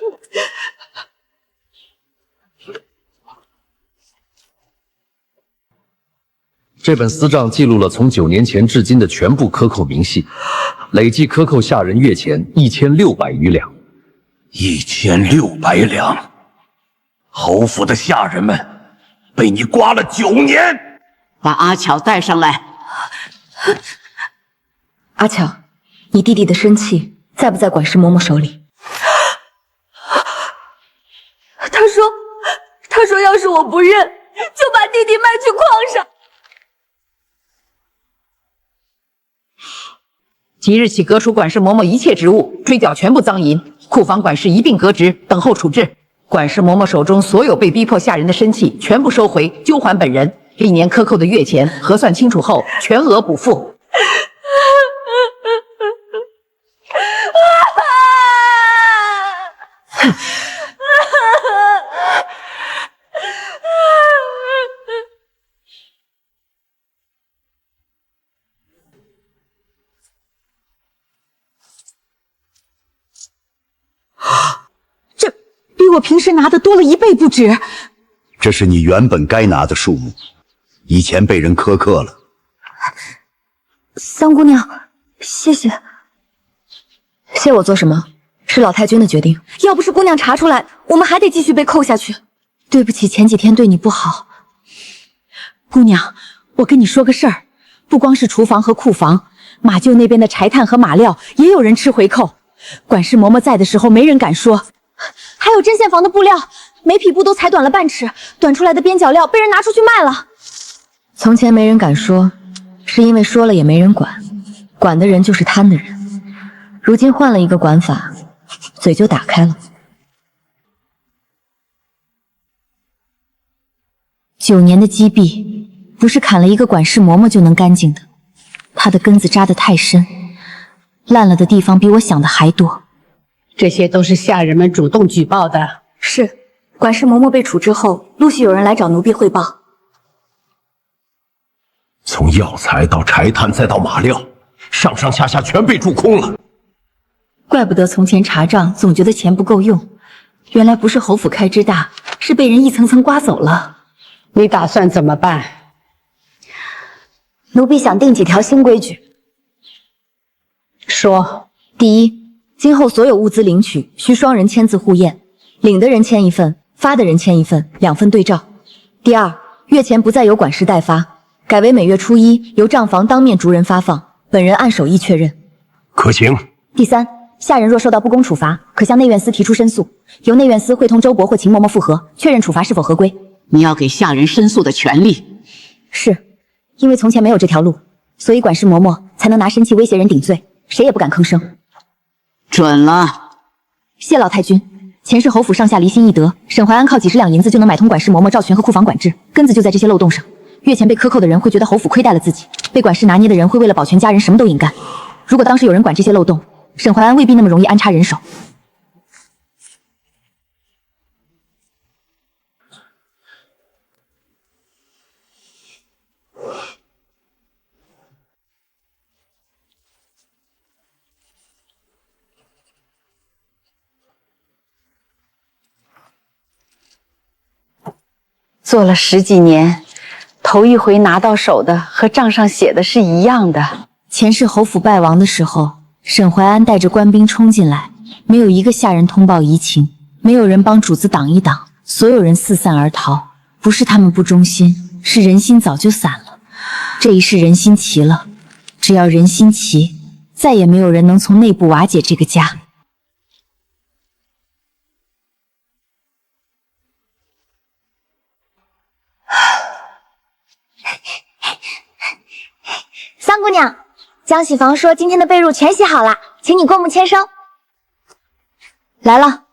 这本私账记录了从9年前至今的全部克扣明细，累计克扣下人月钱1600余两。1600两，侯府的下人们被你刮了9年。把阿巧带上来。阿巧，你弟弟的生契在不在管事嬷嬷手里？他说要是我不认，就把弟弟卖去矿上。即日起革除管事嬷嬷一切职务，追缴全部赃银，库房管事一并革职，等候处置。管事嬷嬷手中所有被逼迫下人的生契全部收回，纠还本人。历年克扣的月钱核算清楚后，全额补付。这比我平时拿的多了1倍不止。这是你原本该拿的数目，以前被人苛刻了。桑姑娘，谢谢。谢我做什么？是老太君的决定。要不是姑娘查出来，我们还得继续被扣下去。对不起，前几天对你不好。姑娘，我跟你说个事儿，不光是厨房和库房，马厩那边的柴炭和马料也有人吃回扣。管事嬷嬷在的时候，没人敢说。还有针线房的布料，每匹布都裁短了半尺，短出来的边角料被人拿出去卖了。从前没人敢说，是因为说了也没人管，管的人就是贪的人。如今换了一个管法，嘴就打开了。9年的积弊，不是砍了一个管事嬷嬷就能干净的，它的根子扎得太深，烂了的地方比我想的还多。这些都是下人们主动举报的。是，管事嬷嬷被处之后，陆续有人来找奴婢汇报。从药材到柴炭再到马料，上上下下全被蛀空了。怪不得从前查账总觉得钱不够用，原来不是侯府开支大，是被人一层层刮走了。你打算怎么办？奴婢想定几条新规矩。说，第一，今后所有物资领取需双人签字互验，领的人签一份，发的人签一份，2份对照。第二，月钱不再由管事代发，改为每月初1由账房当面逐人发放，本人按手艺确认。可行。第三，下人若受到不公处罚，可向内院司提出申诉，由内院司会同周伯或秦嬷嬷复核，确认处罚是否合规。你要给下人申诉的权利。是，因为从前没有这条路，所以管事嬷嬷才能拿生气威胁人顶罪，谁也不敢吭声。准了。谢老太君。前世侯府上下离心易得，沈怀安靠几十两银子就能买通管事嬷嬷赵全和库房管制，根子就在这些漏洞上。月钱被克扣的人会觉得侯府亏待了自己，被管事拿捏的人会为了保全家人什么都硬干。如果当时有人管这些漏洞，沈怀安未必那么容易安插人手。做了10几年，头一回拿到手的和账上写的是一样的。前世侯府败亡的时候，沈怀安带着官兵冲进来，没有一个下人通报疑情，没有人帮主子挡一挡，所有人四散而逃。不是他们不忠心，是人心早就散了。这一世人心齐了，只要人心齐，再也没有人能从内部瓦解这个家。桑姑娘，江喜房说今天的被褥全洗好了，请你过目签收。来了。